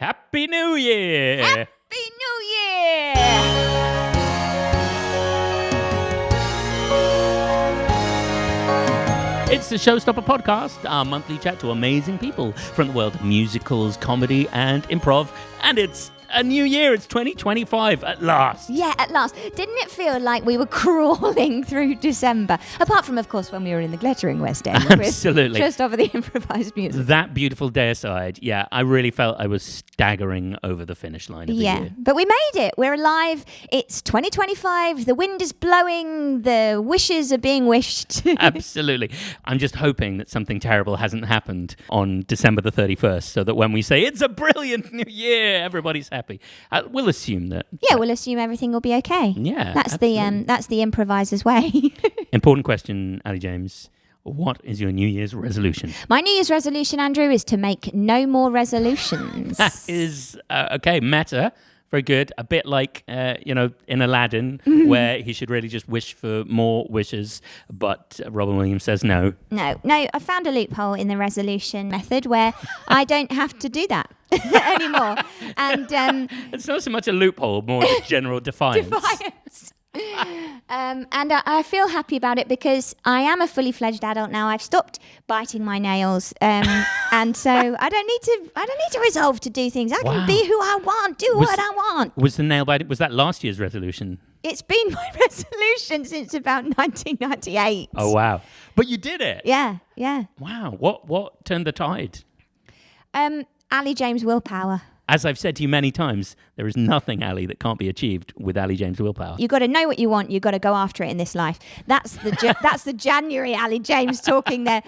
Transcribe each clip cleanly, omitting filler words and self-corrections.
Happy New Year! Happy New Year! It's the Showstopper Podcast, our monthly chat to amazing people from the world of musicals, comedy, and improv. And it's a new year. It's 2025 at last. Yeah, at last. Didn't it feel like we were crawling through December? Apart from, of course, when we were in the glittering West End. Absolutely. Just over the improvised music. That beautiful day aside, yeah, I really felt I was staggering over the finish line of the year. But we made it. We're alive. It's 2025. The wind is blowing. The wishes are being wished. Absolutely. I'm just hoping that something terrible hasn't happened on December the 31st so that when we say it's a brilliant new year, everybody's happy. We'll assume that. Yeah, we'll assume everything will be okay. Yeah, that's the improviser's way. Important question, Ali James. What is your New Year's resolution? My New Year's resolution, Andrew, is to make no more resolutions. That is okay. Meta. Very good. A bit like, in Aladdin, where he should really just wish for more wishes, but Robin Williams says no. No. I found a loophole in the resolution method where I don't have to do that anymore. And it's not so much a loophole, more just general defiance. And I feel happy about it because I am a fully fledged adult now. I've stopped biting my nails, and so I don't need to resolve to do things. I can be who I want, do what I want. Was the nail biting? Was that last year's resolution? It's been my resolution since about 1998. Oh wow! But you did it. Yeah. Wow. What turned the tide? Ali James willpower. As I've said to you many times, there is nothing, Ali, that can't be achieved with Ali James willpower. You've got to know what you want. You've got to go after it in this life. That's the January Ali James talking there.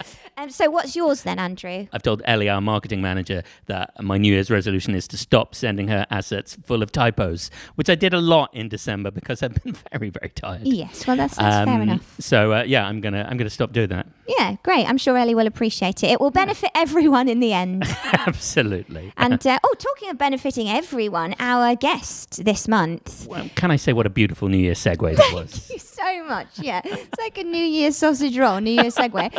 So what's yours then, Andrew? I've told Ellie, our marketing manager, that my New Year's resolution is to stop sending her assets full of typos, which I did a lot in December because I've been very, very tired. Yes, well, that's fair enough. So, I'm gonna stop doing that. Yeah, great. I'm sure Ellie will appreciate it. It will benefit everyone in the end. Absolutely. And, talking of benefiting everyone, our guest this month. Well, can I say what a beautiful New Year's segue that was? Thank you so much. Yeah, it's like a New Year's sausage roll, New Year's segue.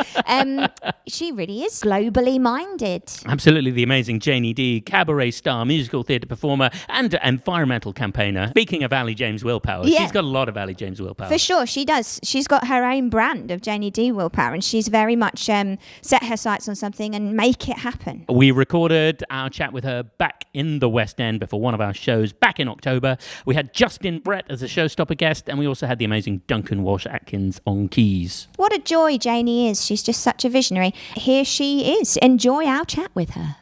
She really is globally minded. Absolutely, the amazing Janie Dee, cabaret star, musical theatre performer, and environmental campaigner. Speaking of Ali James willpower, she's got a lot of Ali James willpower. For sure, she does. She's got her own brand of Janie Dee willpower, and she's very much set her sights on something and make it happen. We recorded our chat with her back in the West End before one of our shows back in October. We had Justin Brett as a showstopper guest, and we also had the amazing Duncan Walsh Atkins on keys. What a joy Janie is. She's just such a visionary. Here she is. Enjoy our chat with her.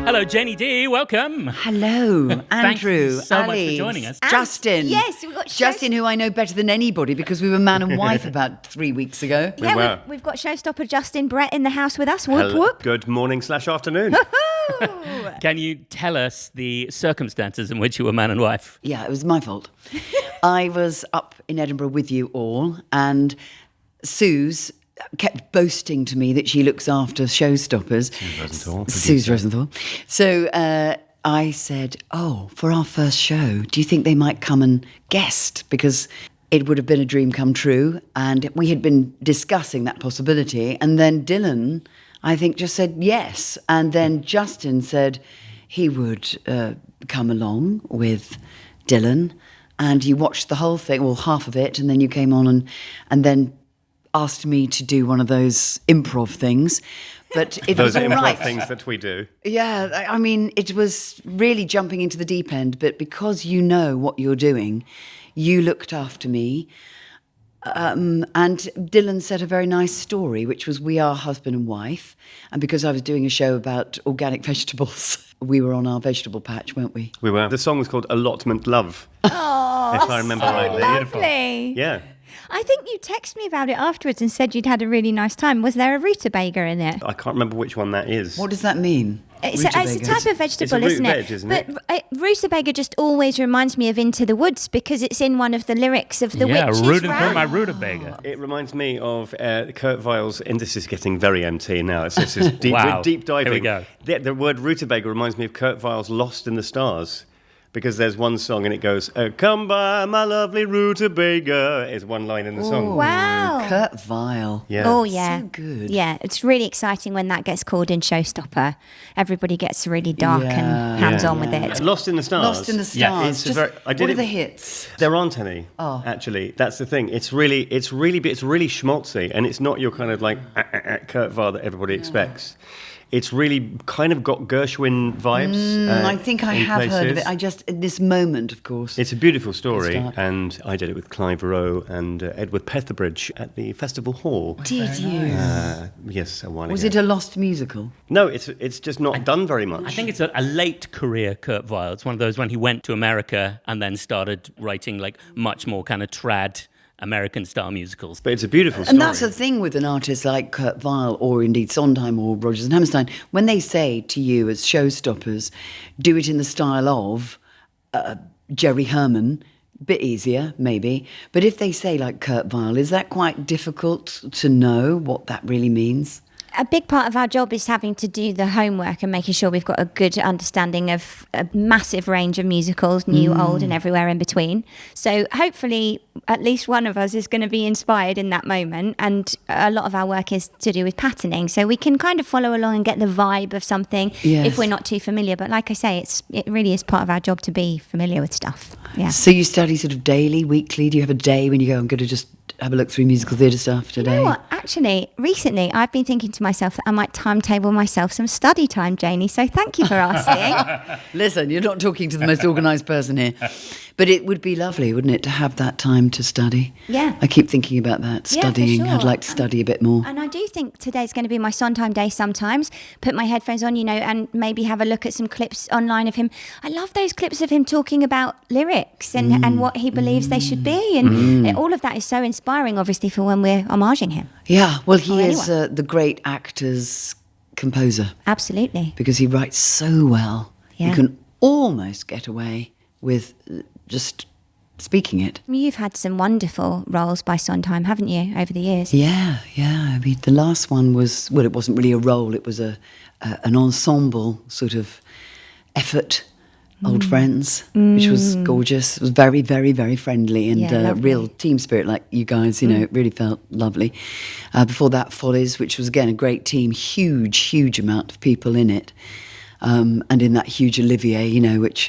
Hello, Janie Dee. Welcome. Hello, Andrew. Thank you so much Ali, for joining us. Justin. Yes, we've got Justin, who I know better than anybody because we were man and wife about 3 weeks ago. Yeah, we've got showstopper Justin Brett in the house with us. Whoop, Hello. whoop. Good morning/afternoon. Can you tell us the circumstances in which you were man and wife? Yeah, it was my fault. I was up in Edinburgh with you all, and Suze kept boasting to me that she looks after showstoppers. Suze Rosenthal. So I said, for our first show, do you think they might come and guest? Because it would have been a dream come true. And we had been discussing that possibility. And then Dylan, I think, just said yes. And then Justin said he would come along with Dylan. And you watched the whole thing, well, half of it. And then you came on and then asked me to do one of those improv things, but it was all right. Those improv things that we do. Yeah, I mean, it was really jumping into the deep end, but because you know what you're doing, you looked after me. And Dylan said a very nice story, which was we are husband and wife. And because I was doing a show about organic vegetables, we were on our vegetable patch, weren't we? We were. The song was called Allotment Love. Oh, if I remember rightly. lovely. Yeah. I think you texted me about it afterwards and said you'd had a really nice time. Was there a rutabaga in it? I can't remember which one that is. What does that mean? It's a type of vegetable, root isn't it? veg, isn't it? But rutabaga just always reminds me of Into the Woods because it's in one of the lyrics of the Witch's Round. My rutabaga. It reminds me of Kurt Weill's, and this is getting very MT now. This is deep, Wow. deep diving. Here we go. The word rutabaga reminds me of Kurt Weill's Lost in the Stars. Because there's one song and it goes, come by my lovely rutabaga, is one line in the song. Wow. Kurt Weill. Yeah. Oh, yeah. So good. Yeah, it's really exciting when that gets called in Showstopper. Everybody gets really dark and hands-on with it. Lost in the Stars. Lost in the Stars. Yeah, It's Just, I did what it- are the hits? There aren't any. Actually, that's the thing. It's really schmaltzy, and it's not your kind of like Kurt Weill that everybody expects. It's really kind of got Gershwin vibes. I think I in have heard of places. it. I just, in this moment, of course. It's a beautiful story, Start. and I did it with Clive Rowe and Edward Petherbridge at the Festival Hall. Did you? Yes, a while Was ago. it a lost musical? No, it's just not done very much. I think it's a late career Kurt Weill. It's one of those when he went to America and then started writing like much more kind of trad American-style musicals. But it's a beautiful story. And that's the thing with an artist like Kurt Weill or indeed Sondheim or Rodgers and Hammerstein. When they say to you as showstoppers, do it in the style of Jerry Herman, bit easier, maybe. But if they say like Kurt Weill, is that quite difficult to know what that really means? A big part of our job is having to do the homework and making sure we've got a good understanding of a massive range of musicals, new, old, and everywhere in between. So hopefully at least one of us is going to be inspired in that moment. And a lot of our work is to do with patterning. So we can kind of follow along and get the vibe of something if we're not too familiar. But like I say, it really is part of our job to be familiar with stuff. Yeah. So you study sort of daily, weekly? Do you have a day when you go, I'm going to just have a look through musical theatre stuff today? You know what? Actually, recently I've been thinking to myself that I might timetable myself some study time, Janie. So thank you for asking. Listen, you're not talking to the most organised person here. But it would be lovely, wouldn't it, to have that time to study? Yeah. I keep thinking about that, Yeah, for studying. sure. I'd like to study a bit more. And I do think today's going to be my Sondheim day sometimes. Put my headphones on, and maybe have a look at some clips online of him. I love those clips of him talking about lyrics and what he believes they should be. And all of that is so inspiring, obviously, for when we're homaging him. Yeah, well, he Or is anyone. the great actor's composer Absolutely. because he writes so well. Yeah. You can almost get away with just speaking it. You've had some wonderful roles by Sondheim, haven't you, over the years? Yeah. I mean, the last one was, well, it wasn't really a role. It was an ensemble sort of effort, Old Friends, which was gorgeous. It was very, very, very friendly and Yeah, lovely. real team spirit like you guys, it really felt lovely. Before that, Follies, which was, again, a great team, huge amount of people in it. And in that huge Olivier, which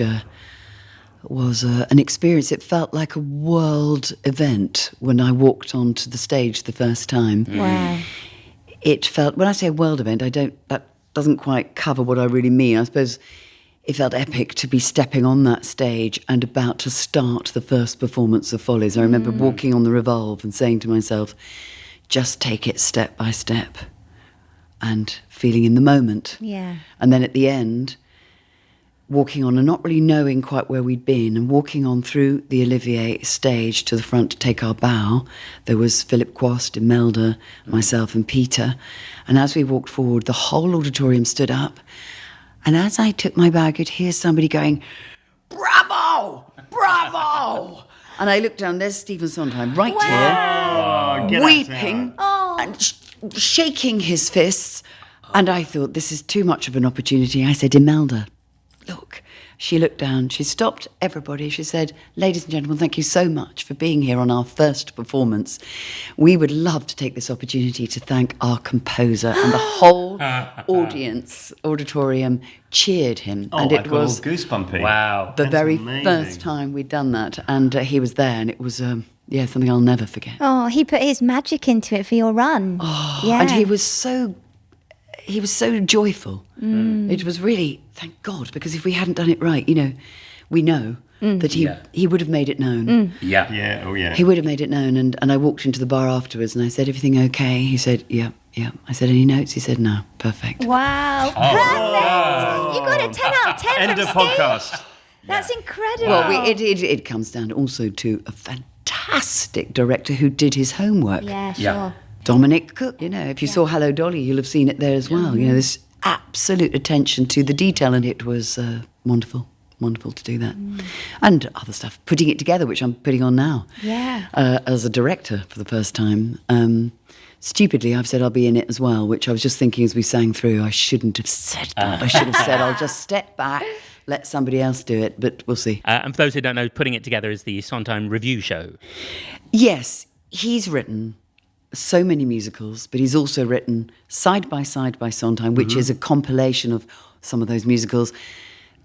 was an experience. It felt like a world event when I walked onto the stage the first time. Wow. It felt, when I say a world event, that doesn't quite cover what I really mean. I suppose it felt epic to be stepping on that stage and about to start the first performance of Follies. I remember walking on the Revolve and saying to myself, just take it step by step and feeling in the moment. Yeah. And then at the end, walking on and not really knowing quite where we'd been and walking on through the Olivier stage to the front to take our bow. There was Philip Quast, Imelda, myself and Peter. And as we walked forward, the whole auditorium stood up. And as I took my bow, I could hear somebody going, bravo, bravo. And I looked down, there's Stephen Sondheim right here, weeping and shaking his fists. And I thought, this is too much of an opportunity. I said, Imelda, look. She looked down, she stopped everybody. She said, ladies and gentlemen, thank you so much for being here on our first performance. We would love to take this opportunity to thank our composer. And the whole auditorium cheered him. Oh, and I it got all was goosebumpy. Wow. the That's very amazing. first time we'd done that. And he was there, and it was, something I'll never forget. Oh, he put his magic into it for your run. Oh, yeah. And he was so joyful. It was really, thank God, because if we hadn't done it right, we know that he would have made it known. Yeah. Yeah, oh yeah. He would have made it known. And I walked into the bar afterwards and I said, everything okay? He said, yeah. I said, any notes? He said, no, perfect. Wow, perfect. You got a 10 out of 10 End from of Steve. podcast. That's incredible. Well, it comes down also to a fantastic director who did his homework. Yeah, sure. Yeah. Dominic Cook, if you saw Hello Dolly, you'll have seen it there as well. This absolute attention to the detail, and it was wonderful to do that. And other stuff, putting it together, which I'm putting on now. Yeah. As a director for the first time. Stupidly, I've said I'll be in it as well, which I was just thinking as we sang through, I shouldn't have said that. I should have said, I'll just step back, let somebody else do it, but we'll see. And for those who don't know, Putting It Together is the Sondheim review show. Yes, he's written so many musicals, but he's also written Side by Side by Sondheim, which is a compilation of some of those musicals,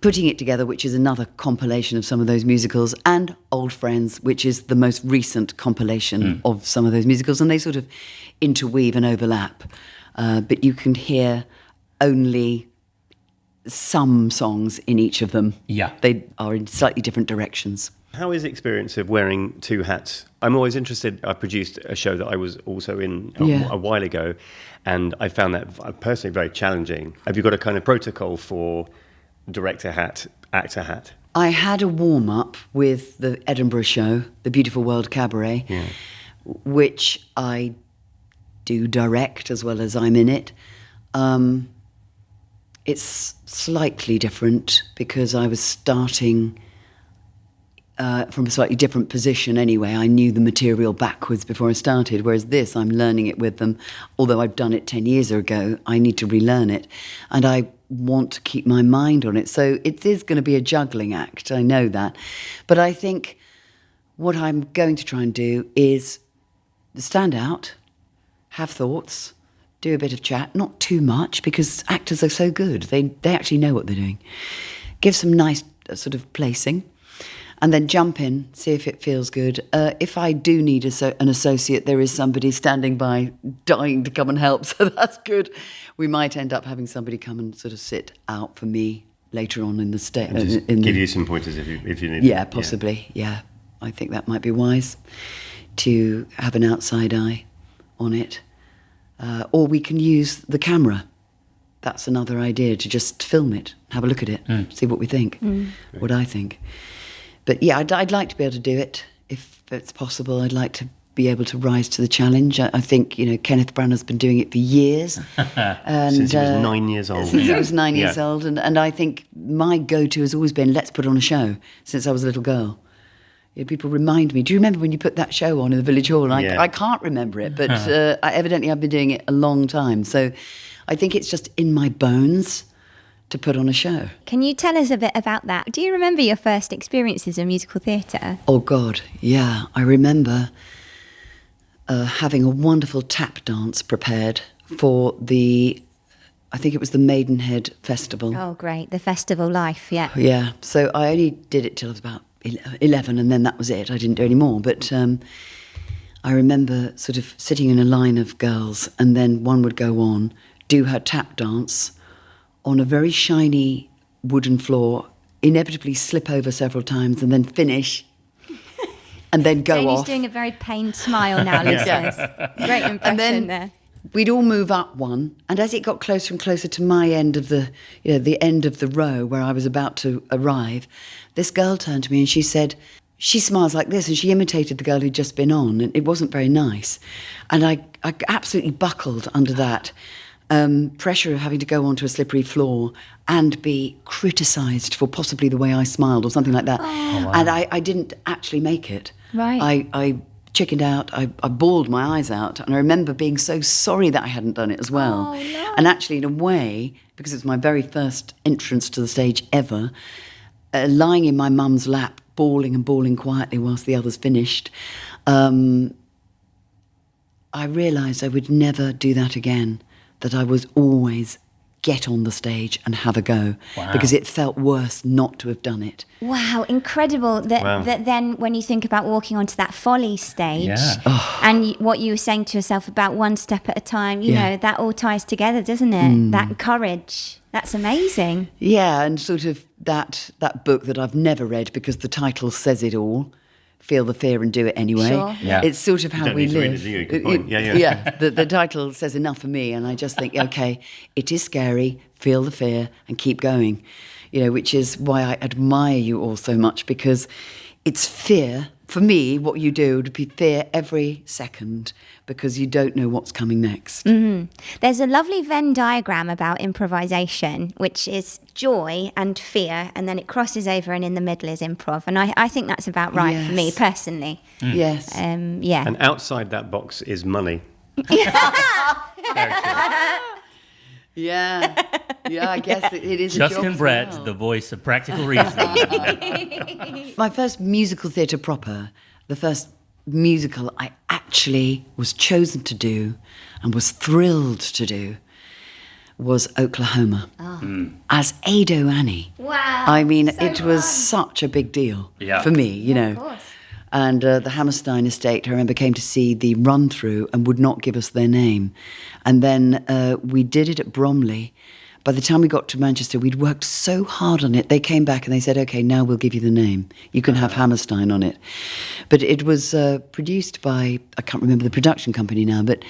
Putting It Together, which is another compilation of some of those musicals, and Old Friends, which is the most recent compilation of some of those musicals, and they sort of interweave and overlap. But you can hear only some songs in each of them. Yeah. They are in slightly different directions. How is the experience of wearing two hats? I'm always interested. I produced a show that I was also in a while ago, and I found that personally very challenging. Have you got a kind of protocol for director hat, actor hat? I had a warm-up with the Edinburgh show, The Beautiful World Cabaret, which I do direct as well as I'm in it. It's slightly different because I was starting from a slightly different position anyway. I knew the material backwards before I started, whereas this, I'm learning it with them. Although I've done it 10 years ago, I need to relearn it. And I want to keep my mind on it. So it is going to be a juggling act, I know that. But I think what I'm going to try and do is stand out, have thoughts, do a bit of chat, not too much, because actors are so good. They actually know what they're doing. Give some nice sort of placing, and then jump in, see if it feels good. If I do need an associate, there is somebody standing by dying to come and help, so that's good. We might end up having somebody come and sort of sit out for me later on in the stage. Give you some pointers if you need. Yeah, possibly. Yeah, I think that might be wise to have an outside eye on it. Or we can use the camera. That's another idea, to just film it, have a look at it, see what we think, what I think. But yeah, I'd like to be able to do it if it's possible. I'd like to be able to rise to the challenge. I think, Kenneth Branagh's been doing it for years. And, since he was 9 years old. Since he was 9 years old. And I think my go-to has always been, let's put on a show, since I was a little girl. People remind me, do you remember when you put that show on in the Village Hall? And I can't remember it, but evidently I've been doing it a long time. So I think it's just in my bones to put on a show. Can you tell us a bit about that? Do you remember your first experiences of musical theatre? Oh, God, yeah. I remember having a wonderful tap dance prepared for I think it was the Maidenhead Festival. Oh, great. The Festival Life, yeah. Yeah. So I only did it till I was about 11, and then that was it. I didn't do any more. But I remember sort of sitting in a line of girls, and then one would go on, do her tap dance on a very shiny wooden floor, inevitably slip over several times, and then finish, and then go Janie's off. doing a very pained smile now, listeners. Great impression And then there. we'd all move up one, and as it got closer and closer to my end of the end of the row where I was about to arrive, this girl turned to me and she said, she smiles like this, and she imitated the girl who'd just been on, and it wasn't very nice. And I absolutely buckled under that pressure of having to go onto a slippery floor and be criticised for possibly the way I smiled or something like that. Oh, wow. And I didn't actually make it. Right. I chickened out, I bawled my eyes out, and I remember being so sorry that I hadn't done it as well. Oh, no. And actually, in a way, because it was my very first entrance to the stage ever, lying in my mum's lap, bawling and bawling quietly whilst the others finished, I realised I would never do that again, that I was always get on the stage and have a go. Wow. Because it felt worse not to have done it. Wow, incredible that then when you think about walking onto that Folly stage and what you were saying to yourself about one step at a time, you know, that all ties together, doesn't it? That courage. That's amazing. Yeah, and sort of that book that I've never read because the title says it all, Feel the Fear and Do It Anyway. Sure. Yeah. It's sort of how we live. Good point. Yeah, the title says enough for me, and I just think, okay, it is scary, feel the fear and keep going, which is why I admire you all so much, because it's fear. For me, what you do would be fear every second because you don't know what's coming next. Mm-hmm. There's a lovely Venn diagram about improvisation, which is joy and fear, and then it crosses over and in the middle is improv. And I think that's about right for me personally. Yes. Yeah. And outside that box is money. Yeah, I guess it is. Justin Brett, the voice of practical reasoning. My first musical theatre proper, the first musical I actually was chosen to do and was thrilled to do was Oklahoma as Ado Annie. Wow. I mean, so it was fun. such a big deal Yeah. for me, you know. Of course. And the Hammerstein estate, I remember, came to see the run-through and would not give us their name. And then we did it at Bromley. By the time we got to Manchester, we'd worked so hard on it. They came back and they said, OK, now we'll give you the name. You can have Hammerstein on it. But it was produced by, I can't remember the production company now, but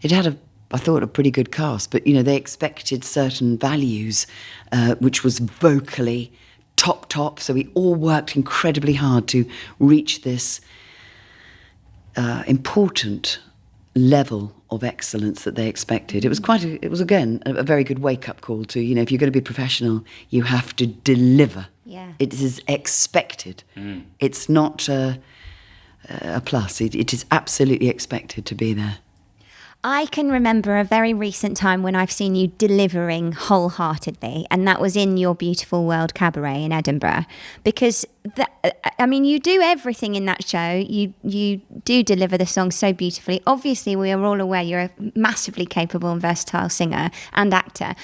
it had I thought, a pretty good cast. But, you know, they expected certain values, which was vocally top. So we all worked incredibly hard to reach this important level of excellence that they expected. It was again a very good wake-up call to, you know, if you're going to be professional, you have to deliver. Yeah. It is expected. It's not a plus. It is absolutely expected to be there. I can remember a very recent time when I've seen you delivering wholeheartedly, and that was in Your Beautiful World Cabaret in Edinburgh. Because, you do everything in that show. You do deliver the song so beautifully. Obviously, we are all aware you're a massively capable and versatile singer and actor.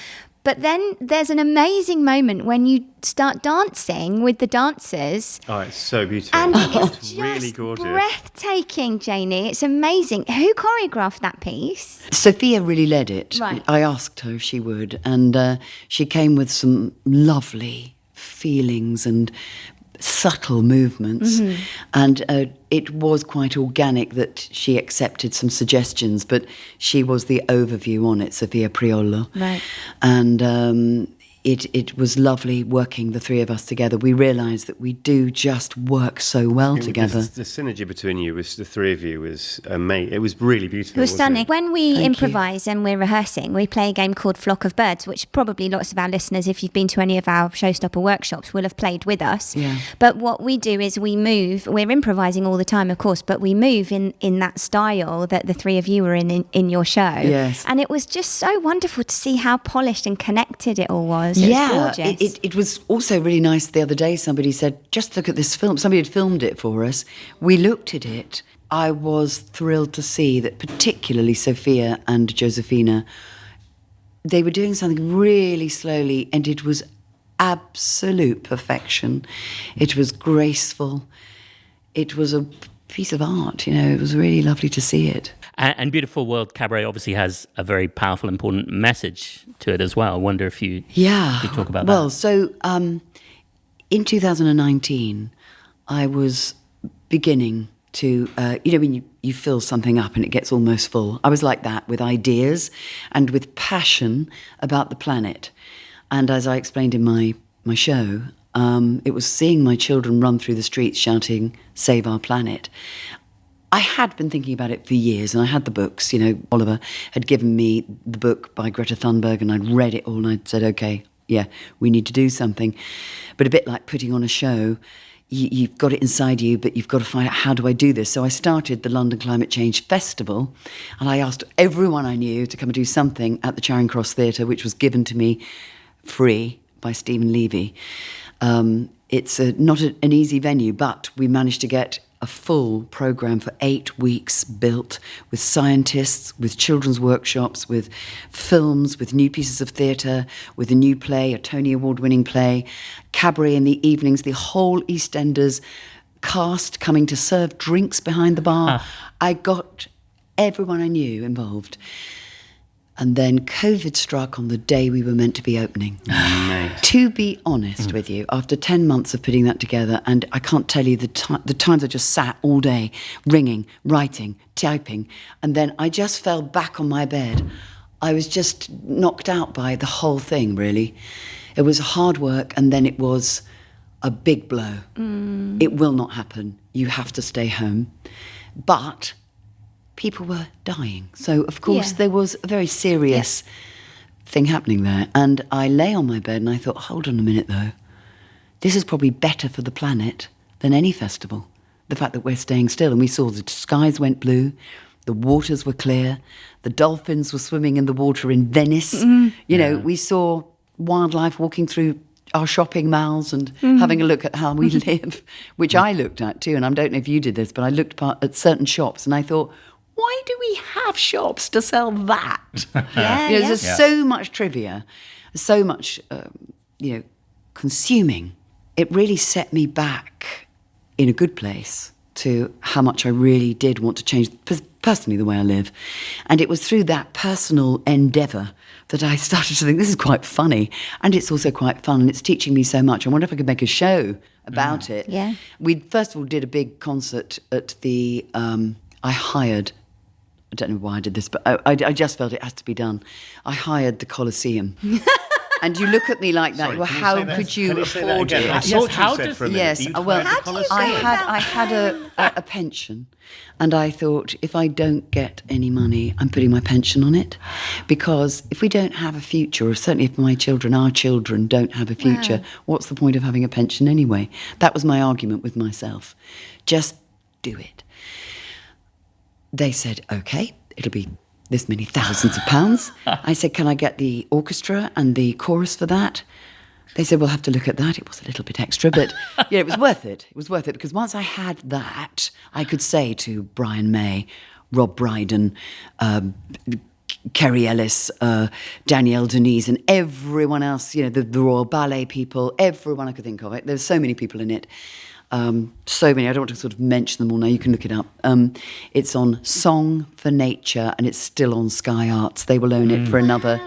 But then there's an amazing moment when you start dancing with the dancers. Oh, it's so beautiful. And it's It's just really gorgeous. breathtaking, Janie. It's amazing. Who choreographed that piece? Sophia really led it. Right. I asked her if she would, and she came with some lovely feelings and subtle movements. And it was quite organic that she accepted some suggestions, but she was the overview on it, Sophia Priolo. Right. And it was lovely working the three of us together. We realised that we do just work so well together. The synergy between you, was the three of you, was amazing. It was really beautiful. It was wasn't stunning. When we Thank improvise and we're rehearsing, we play a game called Flock of Birds, which probably lots of our listeners, if you've been to any of our Showstopper workshops, will have played with us. Yeah. But what we do is we move. We're improvising all the time, of course, but we move in that style that the three of you were in your show. Yes. And it was just so wonderful to see how polished and connected it all was. It was gorgeous. It was also really nice the other day. Somebody said, just look at this film. Somebody had filmed it for us. We looked at it. I was thrilled to see that particularly Sophia and Josefina, they were doing something really slowly, and it was absolute perfection. It was graceful. It was a piece of art, you know. It was really lovely to see it. And Beautiful World Cabaret obviously has a very powerful, important message to it as well. I wonder if you could talk about that. Well, so in 2019, I was beginning to, when you fill something up and it gets almost full. I was like that, with ideas and with passion about the planet. And as I explained in my show, it was seeing my children run through the streets shouting, "Save our planet." I had been thinking about it for years, and I had the books. You know, Oliver had given me the book by Greta Thunberg, and I'd read it all, and I'd said, okay, yeah, we need to do something. But a bit like putting on a show, you've got it inside you, but you've got to find out, how do I do this? So I started the London Climate Change Festival, and I asked everyone I knew to come and do something at the Charing Cross Theatre, which was given to me free by Stephen Levy. It's not an easy venue, but we managed to get a full programme for 8 weeks built, with scientists, with children's workshops, with films, with new pieces of theatre, with a new play, a Tony Award-winning play, cabaret in the evenings, the whole EastEnders cast coming to serve drinks behind the bar. I got everyone I knew involved. And then COVID struck on the day we were meant to be opening. To be honest with you, after 10 months of putting that together, and I can't tell you the times I just sat all day, ringing, writing, typing, and then I just fell back on my bed. I was just knocked out by the whole thing, really. It was hard work, and then it was a big blow. It will not happen. You have to stay home. But people were dying. So, of course, there was a very serious thing happening there. And I lay on my bed and I thought, hold on a minute, though. This is probably better for the planet than any festival. The fact that we're staying still. And we saw the skies went blue, the waters were clear, the dolphins were swimming in the water in Venice. You know, we saw wildlife walking through our shopping malls and having a look at how we live, which I looked at too. And I don't know if you did this, but I looked at certain shops and I thought, why do we have shops to sell that? There's so much trivia, so much, consuming. It really set me back in a good place to how much I really did want to change personally the way I live. And it was through that personal endeavour that I started to think, this is quite funny, and it's also quite fun, and it's teaching me so much. I wonder if I could make a show about it. Yeah. We first of all did a big concert at the, I don't know why I did this, but I just felt it has to be done. I hired the Coliseum. And you look at me like that. Sorry, well, how could you afford it? I thought you said for a minute. Yes, You well, How do you I had a pension, and I thought, if I don't get any money, I'm putting my pension on it, because if we don't have a future, or certainly if our children don't have a future, what's the point of having a pension anyway? That was my argument with myself. Just do it. They said, okay, it'll be this many thousands of pounds. I said, can I get the orchestra and the chorus for that? They said, we'll have to look at that. It was a little bit extra, but it was worth it. It was worth it because once I had that, I could say to Brian May, Rob Brydon, Kerry Ellis, Danielle Denise, and everyone else, the Royal Ballet people, everyone I could think of. There's so many people in it. So many. I don't want to sort of mention them all now. You can look it up. It's on Song for Nature, and it's still on Sky Arts. They will own it for another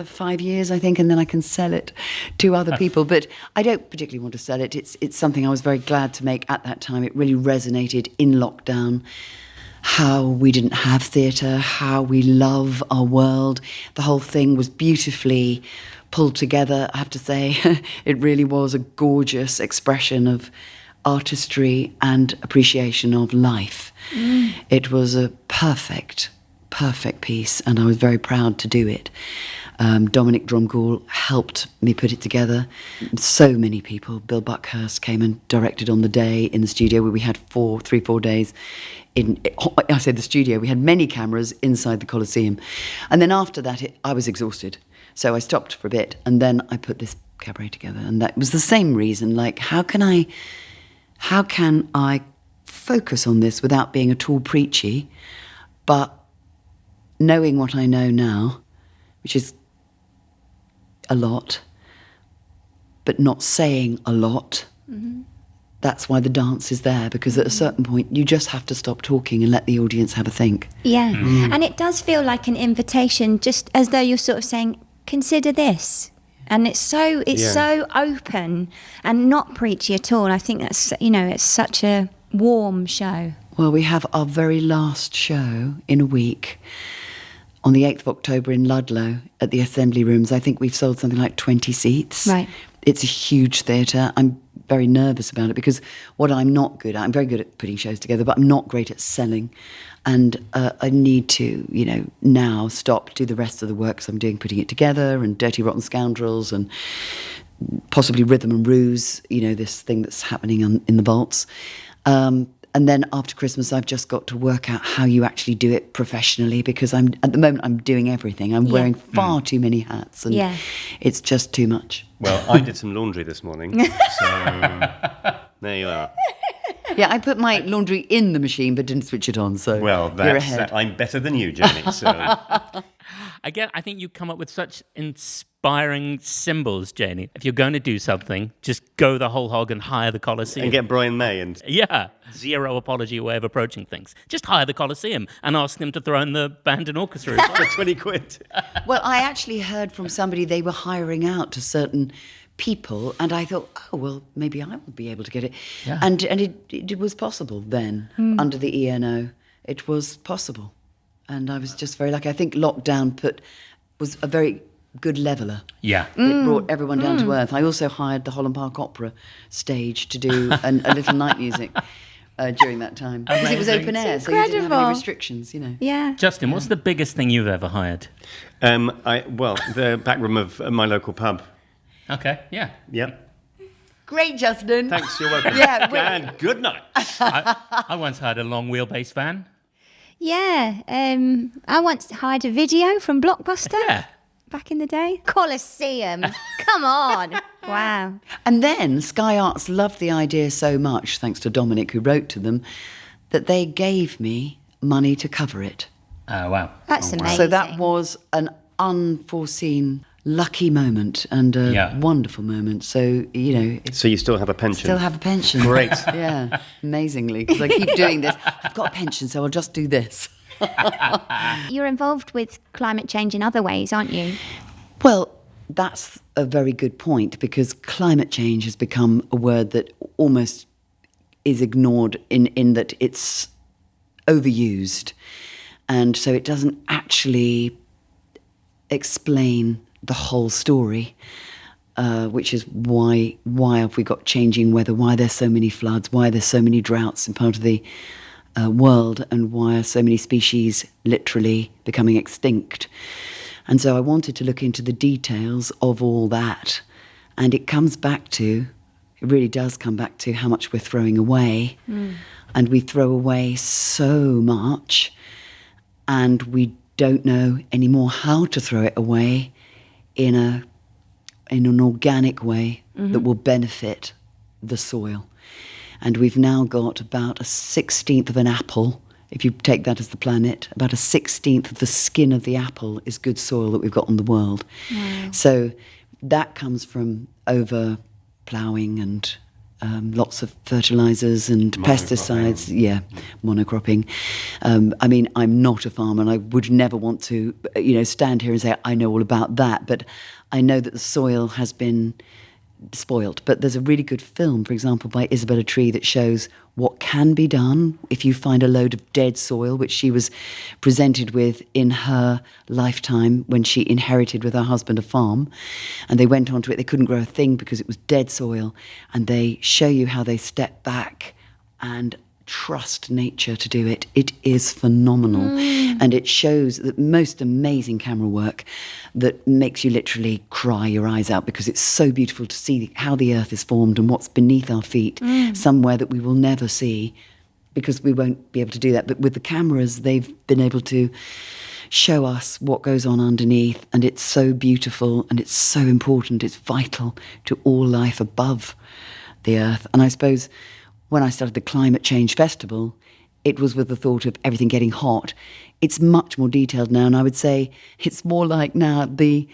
5 years, I think, and then I can sell it to other people. But I don't particularly want to sell it. It's something I was very glad to make at that time. It really resonated in lockdown. How we didn't have theatre, how we love our world. The whole thing was beautifully pulled together, I have to say. It really was a gorgeous expression of artistry and appreciation of life. It was a perfect piece, and I was very proud to do it. Dominic Dromgoole helped me put it together. So many people. Bill Buckhurst came and directed on the day in the studio where we had 4 days. I said the studio, we had many cameras inside the Coliseum. And then after that, I was exhausted. So I stopped for a bit, and then I put this cabaret together. And that was the same reason, like, how can I focus on this without being at all preachy, but knowing what I know now, which is a lot, but not saying a lot. That's why the dance is there, because at a certain point you just have to stop talking and let the audience have a think. Yeah, and it does feel like an invitation, just as though you're sort of saying, consider this. And it's so open and not preachy at all. I think that's, it's such a warm show. Well, we have our very last show in a week on the 8th of October in Ludlow at the Assembly Rooms. I think we've sold something like 20 seats. Right. It's a huge theatre. I'm very nervous about it because what I'm not good at, I'm very good at putting shows together, but I'm not great at selling. And I need to, now stop, do the rest of the work I'm doing, putting it together, and Dirty Rotten Scoundrels, and possibly Rhythm and Ruse, this thing that's happening in the vaults. And then after Christmas, I've just got to work out how you actually do it professionally, because at the moment I'm doing everything. I'm wearing far too many hats, and it's just too much. Well, I did some laundry this morning, so there you are. Yeah, I put my laundry in the machine but didn't switch it on, so you're ahead. I'm better than you, Janie. So. Again, I think you come up with such inspiring symbols, Janie. If you're going to do something, just go the whole hog and hire the Coliseum. And get Brian May. And yeah, zero apology way of approaching things. Just hire the Coliseum and ask them to throw in the band and orchestra as well. for 20 quid. Well, I actually heard from somebody they were hiring out to certain people, and I thought, oh, well, maybe I would be able to get it. Yeah. And it was possible then, under the ENO. It was possible. And I was just very lucky. I think lockdown was a very good leveller. Yeah. It brought everyone down to earth. I also hired the Holland Park Opera stage to do a little night music during that time. Because it was open air, so you didn't have any restrictions, Yeah. Justin, what's the biggest thing you've ever hired? The back room of my local pub. Okay, yeah. Yep. Great, Justin. Thanks, you're welcome. Yeah, and good night. I once hired a long wheelbase van. Yeah, I once hired a video from Blockbuster. Yeah. back in the day? Coliseum. Come on. Wow. And then Sky Arts loved the idea so much, thanks to Dominic who wrote to them, that they gave me money to cover it. Oh, wow. That's amazing. So that was an unforeseen, lucky moment and a wonderful moment. So, So you still have a pension? Still have a pension. Great. Yeah, amazingly, because I keep doing this. I've got a pension, so I'll just do this. You're involved with climate change in other ways, aren't you? Well, that's a very good point, because climate change has become a word that almost is ignored in that it's overused. And so it doesn't actually explain the whole story, which is why have we got changing weather, why there's so many floods, why there's so many droughts in part of the world, and why are so many species literally becoming extinct. And so I wanted to look into the details of all that. And it really does come back to how much we're throwing away. And we throw away so much, and we don't know anymore how to throw it away in an organic way that will benefit the soil. And we've now got about a 16th of an apple. If you take that as the planet, about a 16th of the skin of the apple is good soil that we've got on the world. Wow. So that comes from over ploughing and lots of fertilizers and pesticides. Yeah, monocropping. I mean, I'm not a farmer, and I would never want to, stand here and say I know all about that. But I know that the soil has been spoilt. But there's a really good film, for example, by Isabella Tree that shows what can be done if you find a load of dead soil, which she was presented with in her lifetime when she inherited with her husband a farm. And they went onto it. They couldn't grow a thing because it was dead soil. And they show you how they step back and trust nature to do it. It is phenomenal. And it shows the most amazing camera work that makes you literally cry your eyes out, because it's so beautiful to see how the earth is formed and what's beneath our feet, somewhere that we will never see because we won't be able to do that. But with the cameras, they've been able to show us what goes on underneath, and it's so beautiful and it's so important. It's vital to all life above the earth. And I suppose when I started the Climate Change Festival, it was with the thought of everything getting hot. It's much more detailed now, and I would say it's more like now the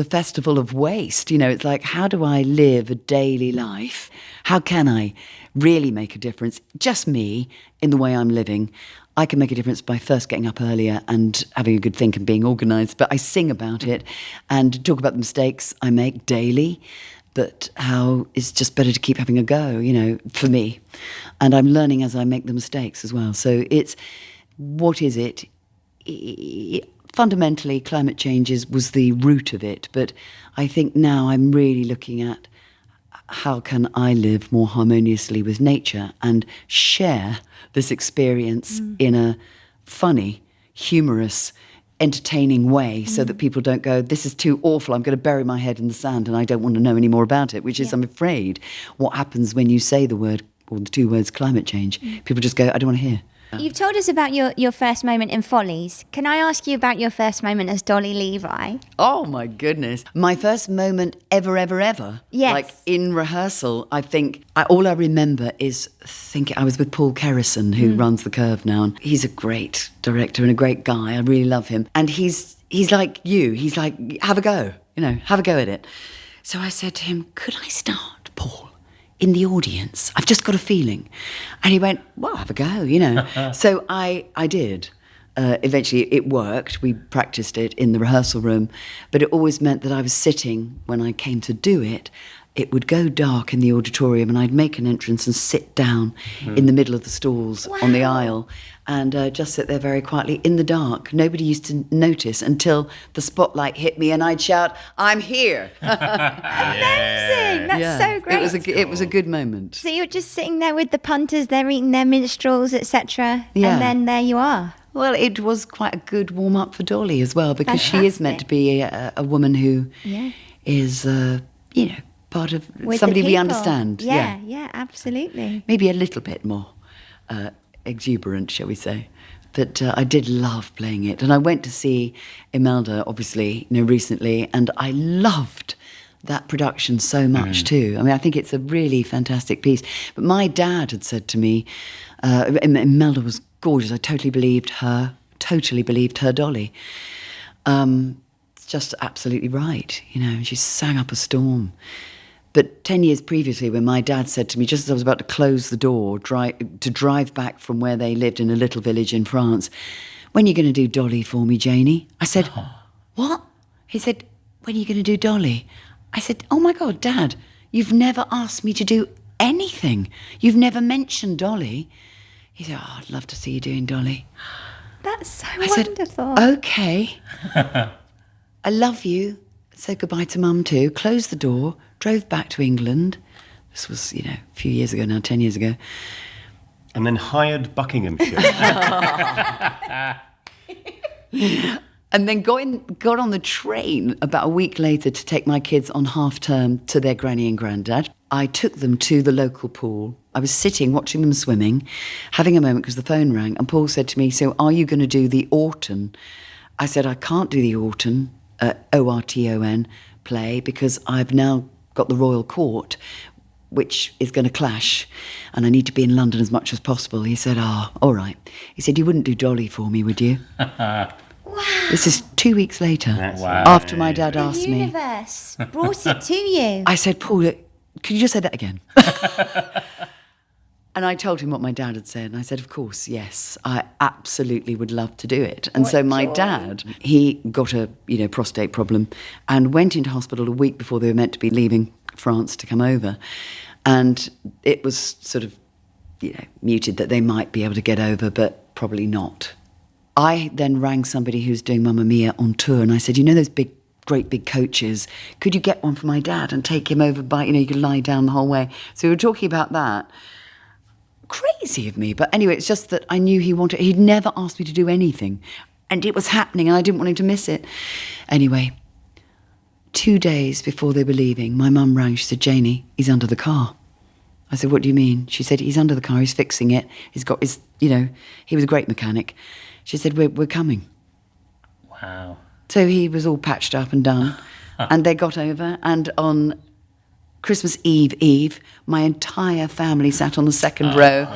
festival of waste. It's like, how do I live a daily life? How can I really make a difference? Just me, in the way I'm living. I can make a difference by first getting up earlier and having a good think and being organised. But I sing about it and talk about the mistakes I make daily, but how it's just better to keep having a go, for me. And I'm learning as I make the mistakes as well. So what is it? Fundamentally, climate change was the root of it. But I think now I'm really looking at how can I live more harmoniously with nature and share this experience in a funny, humorous, entertaining way, so that people don't go, this is too awful, I'm going to bury my head in the sand and I don't want to know any more about it, which is, I'm afraid, what happens when you say the word, or the two words, climate change. People just go, I don't want to hear. You've told us about your first moment in Follies. Can I ask you about your first moment as Dolly Levi? Oh my goodness. My first moment ever. Yes. Like in rehearsal, I think, all I remember is thinking, I was with Paul Kerrison, who runs The Curve now, and he's a great director and a great guy. I really love him. And he's like you. He's like, have a go, have a go at it. So I said to him, could I start, Paul, in the audience? I've just got a feeling. And he went, well, have a go, So I did. Eventually it worked. We practiced it in the rehearsal room, but it always meant that I was sitting, when I came to do it, it would go dark in the auditorium and I'd make an entrance and sit down in the middle of the stalls on the aisle and just sit there very quietly in the dark. Nobody used to notice until the spotlight hit me and I'd shout, I'm here. Amazing! That's so great. It was a good moment. So you're just sitting there with the punters, they're eating their minstrels, etc. Yeah. And then there you are. Well, it was quite a good warm-up for Dolly as well, because she is meant to be a woman who is, part of With somebody the we people. understand. Yeah, absolutely. Maybe a little bit more exuberant, shall we say. But I did love playing it. And I went to see Imelda, obviously, recently, and I loved that production so much too. I mean, I think it's a really fantastic piece. But my dad had said to me, Imelda was gorgeous. I totally believed her Dolly. It's just absolutely right, she sang up a storm. But 10 years previously, when my dad said to me, just as I was about to close the door, to drive back from where they lived in a little village in France, "When are you going to do Dolly for me, Janie?" I said, "What?" He said, "When are you going to do Dolly?" I said, "Oh my God, Dad, you've never asked me to do anything. You've never mentioned Dolly." He said, "Oh, I'd love to see you doing Dolly." That's so I wonderful. said, "Okay. I love you." Said goodbye to Mum too, closed the door, drove back to England. This was, a few years ago now, 10 years ago. And then hired Buckinghamshire. And then got on the train about a week later to take my kids on half term to their granny and granddad. I took them to the local pool. I was sitting watching them swimming, having a moment because the phone rang, and Paul said to me, "So are you going to do the Orton?" I said, "I can't do the Orton, Orton play, because I've now got the Royal Court, which is going to clash, and I need to be in London as much as possible." He said, all right. He said, "You wouldn't do Dolly for me, would you?" Wow. This is 2 weeks later, Wow. after my dad The asked me. universe brought it to you. I said, "Paul, could you just say that again?" And I told him what my dad had said, and I said, "Of course, yes, I absolutely would love to do it." And so my dad, he got a prostate problem and went into hospital a week before they were meant to be leaving France to come over, and it was sort of muted that they might be able to get over, but probably not. I then rang somebody who's doing Mamma Mia on tour, and I said, "Those great big coaches, could you get one for my dad and take him over by, you could lie down the whole way?" So we were talking about that. Crazy of me, but anyway, it's just that I knew he'd never asked me to do anything, and it was happening, and I didn't want him to miss it. Anyway, 2 days before they were leaving, my mum rang. She said, "Janie, he's under the car." I said, "What do you mean?" She said, "He's under the car, he's fixing it. He's got his, he was a great mechanic." She said, we're coming." Wow. So he was all patched up and done, and they got over, and on Christmas Eve, my entire family sat on the second row.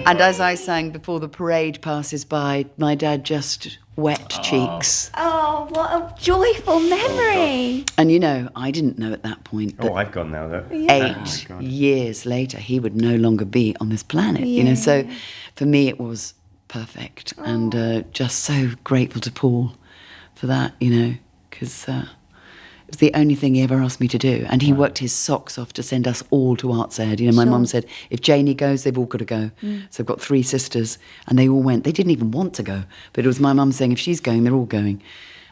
And as I sang "Before the Parade Passes By," my dad just wept cheeks. Oh, what a joyful memory. And I didn't know at that point that I've gone now, though. 8 years later, he would no longer be on this planet. So for me, it was perfect. And just so grateful to Paul for that, because it was the only thing he ever asked me to do. And he worked his socks off to send us all to Arts Ed. My mum said, if Janie goes, they've all got to go. So I've got 3 sisters, and they all went. They didn't even want to go, but it was my mum saying, if she's going, they're all going.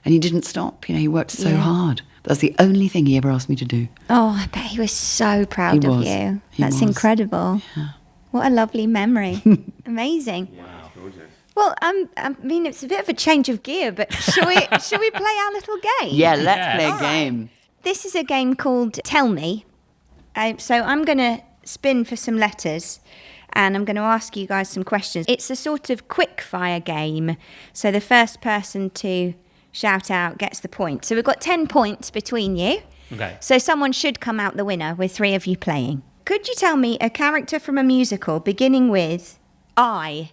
And he didn't stop. He worked so hard. That's the only thing he ever asked me to do. Oh, I bet he was so proud of you. That's incredible. Yeah. What a lovely memory. Amazing. Wow, gorgeous. Well, it's a bit of a change of gear, but shall we play our little game? Yeah, let's play a game. Right. This is a game called Tell Me. So I'm going to spin for some letters, and I'm going to ask you guys some questions. It's a sort of quick fire game. So the first person to shout out gets the point. So we've got 10 points between you. Okay. So someone should come out the winner with 3 of you playing. Could you tell me a character from a musical beginning with I?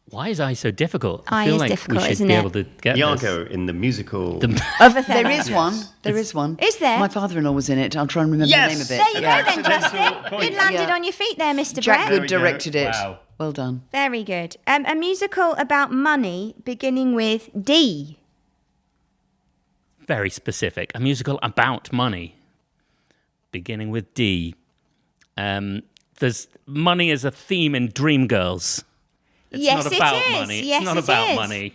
Why is I so difficult? I feel is like difficult, we should isn't be it? able to get Iago in the musical. There is one. There is one. Is there? My father-in-law was in it. I'll try and remember the name of it. There you go then, Accidental Justin. point. You landed Yeah. on your feet there, Mr. Jack Brett. Good directed it. Wow. Well done. Very good. A musical about money beginning with D. Very specific. A musical about money, beginning with D. There's money as a theme in Dreamgirls. It's Yes, not it about is. money. Yes, it's not it about is. money.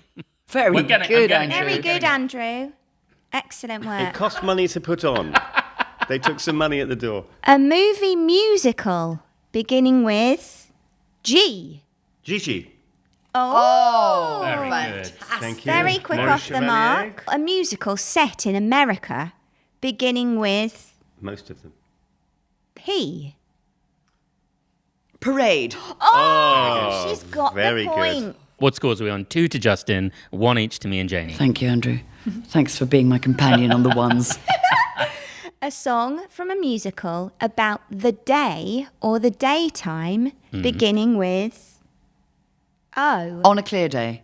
Very I'm good, getting Andrew. Very good, Andrew. Excellent It work. cost money to put on. They took some money at the door. A movie musical beginning with G. Gigi. Oh, Very good. Thank you. very quick Maurice off the Chevalier. mark. A musical set in America beginning with Most of them. P. Parade. Oh, she's got very the good. point. What scores are we on? 2 to Justin, 1 each to me and Janie. Thank you, Andrew. Thanks for being my companion on the ones. A song from a musical about the day or the daytime, beginning with O. On a clear day.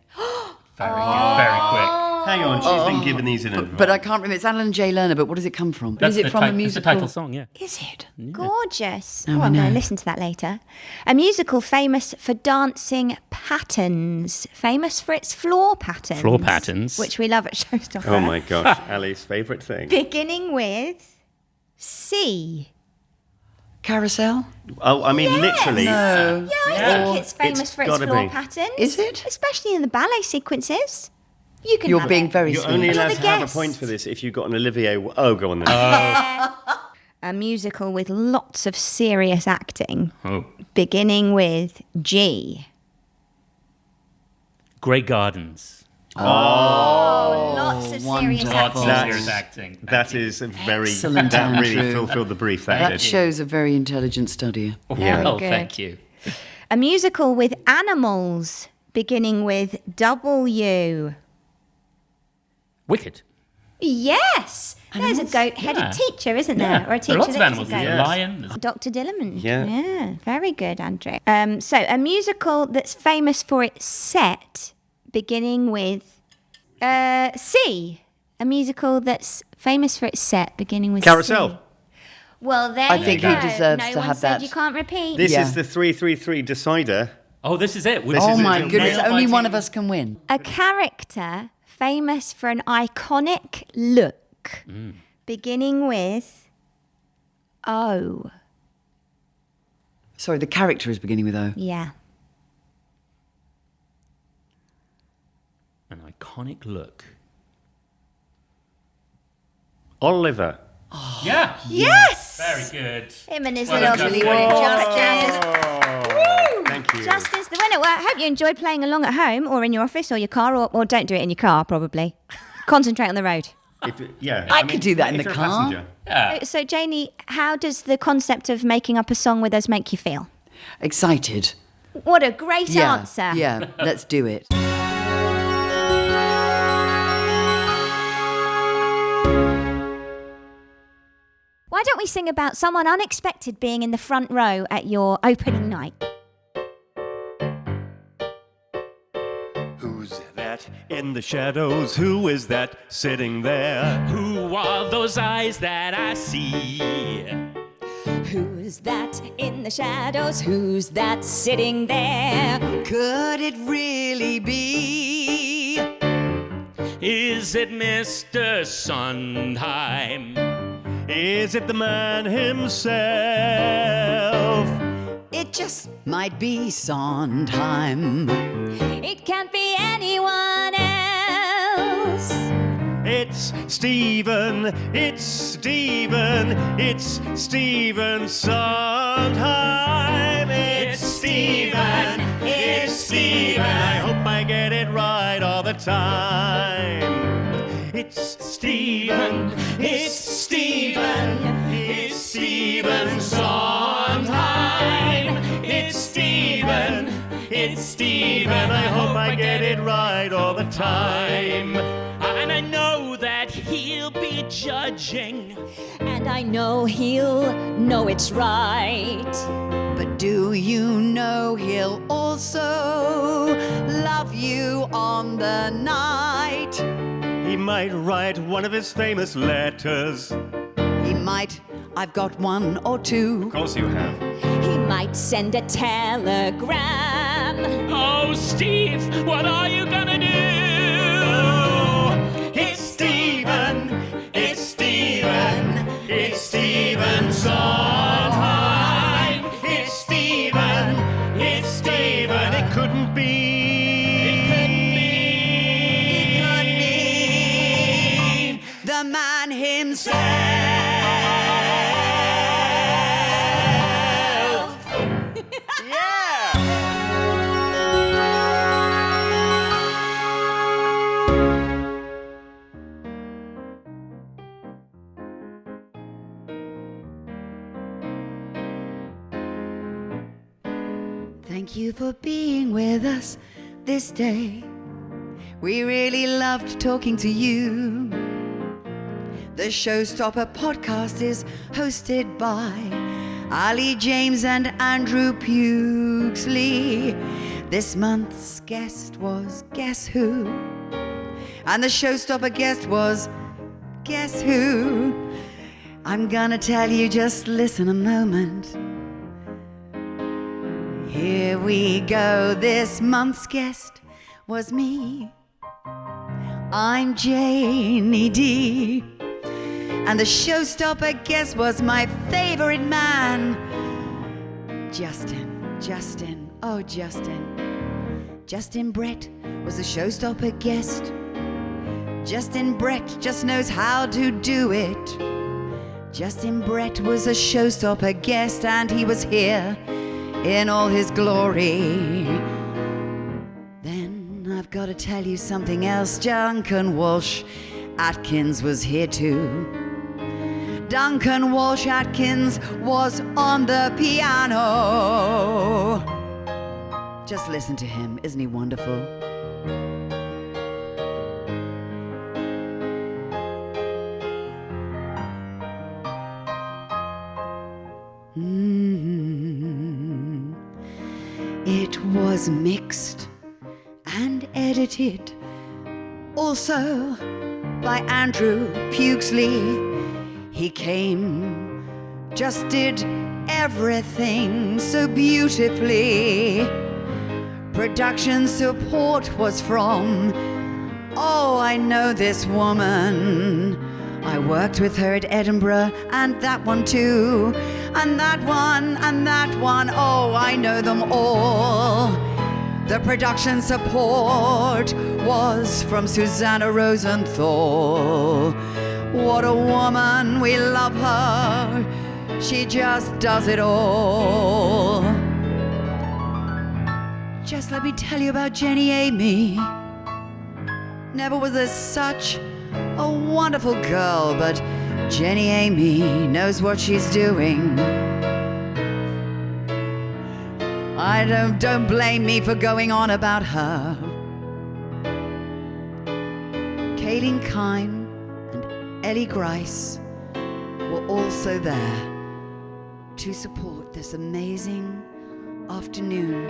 Very good. Very quick. Hang on, she's been given these in advance. But I can't remember. It's Alan J. Lerner, but what does it come from? That's Is it the from a it's the musical? title song, yeah. Is it? Gorgeous. Now Oh, I I'm going know. to listen to that later. A musical famous for dancing patterns, famous for its floor patterns. Floor patterns. Which we love at Showstopper. Oh my gosh, Ali's favourite thing. Beginning with C. Carousel? Oh, I mean, literally. No. Yeah, I think it's famous It's for its gotta floor be. patterns. Is it? Especially in the ballet sequences. You can You're have being it. very You're sweet. only allowed Another to have a guess. point for this if you got an Olivier. Oh, go on then. A musical with lots of serious acting, Oh. beginning with G. Grey Gardens. Lots of serious wonderful. Lots of acting. serious acting. That is a very. Excellent, that really Andrew. fulfilled the brief. That That did. shows a very intelligent study. Yeah. Oh, good. thank you. A musical with animals, beginning with W. Wicked. Yes! There's a goat-headed Yeah. teacher, isn't there? Yeah. Or a teacher There are lots of that animals. is a There's goat. a Yes. lion. There's Dr. Dillerman. Yeah. Yeah, very good, Andrew. So, a musical that's famous for its set, beginning with C. A musical that's famous for its set, beginning with Carousel. C. Well, there I you think go. he deserves no to one have said that. you can't repeat. This Yeah. is the 3-3-3 decider. Oh, this is it. This Oh is my it. goodness, Nail only one biting. of us can win. A character famous for an iconic look, beginning with O. Sorry, the character is beginning with O. Yeah. An iconic look. Oh. Oliver. Yeah. Yes! Very good. Him and his Well little done, Justin. Thank you. Justin's the winner. Well, I hope you enjoyed playing along at home or in your office or your car, or don't do it in your car, probably. Concentrate on the road. Yeah. I could do that in if the you're a car. passenger. Yeah. So, Janie, how does the concept of making up a song with us make you feel? Excited. What a great Yeah. answer. Yeah, let's do it. Why don't we sing about someone unexpected being in the front row at your opening night? Who's that in the shadows? Who is that sitting there? Who are those eyes that I see? Who's that in the shadows? Who's that sitting there? Could it really be? Is it Mr. Sondheim? Is it the man himself? It just might be Sondheim. It can't be anyone else. It's Stephen, it's Stephen, it's Stephen Sondheim. It's Stephen, it's Stephen. I hope I get it right all the time. It's Stephen, it's Stephen, it's Stephen Sondheim. It's Stephen, it's Stephen. I hope I get it right all the time. And I know that he'll be judging. And I know he'll know it's right. But do you know he'll also love you on the night? He might write one of his famous letters. He might, I've got one or two. Of course you have. He might send a telegram. Oh, Steve, what are you gonna do? It's Stephen, it's Stephen, it's Stephen Sondheim. It's Stephen, it's Stephen. It couldn't be. It could be the man himself. Yeah! Thank you for being with us this day. We really loved talking to you. The Showstopper podcast is hosted by Ali James and Andrew Pugsley. This month's guest was Guess Who? And the Showstopper guest was Guess Who? I'm gonna tell you, just listen a moment. Here we go, this month's guest was me. I'm Janie Dee. And the Showstopper guest was my favorite man, Justin. Justin Brett was the Showstopper guest. Justin Brett just knows how to do it. Justin Brett was a Showstopper guest, and he was here in all his glory. Then I've got to tell you something else. Duncan Walsh Atkins was here too. Duncan Walsh Atkins was on the piano. Just listen to him, isn't he wonderful? It was mixed and edited also by Andrew Pugsley. He came, just did everything so beautifully. Production support was from, oh, I know this woman. I worked with her at Edinburgh, and that one too, and that one, and that one. Oh, I know them all. The production support was from Susanna Rosenthal. What a woman, we love her. She just does it all. Just let me tell you about Jenny Amy. Never was there such a wonderful girl, but Jenny Amy knows what she's doing. Don't blame me for going on about her. Kaylin Kine and Ellie Grice were also there to support this amazing afternoon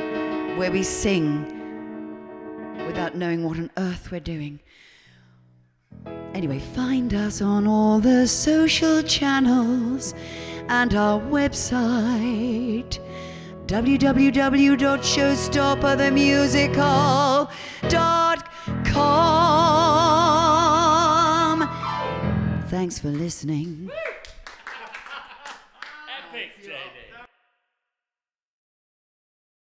where we sing without knowing what on earth we're doing. Anyway, find us on all the social channels and our website, www.showstopperthemusical.com. Thanks for listening.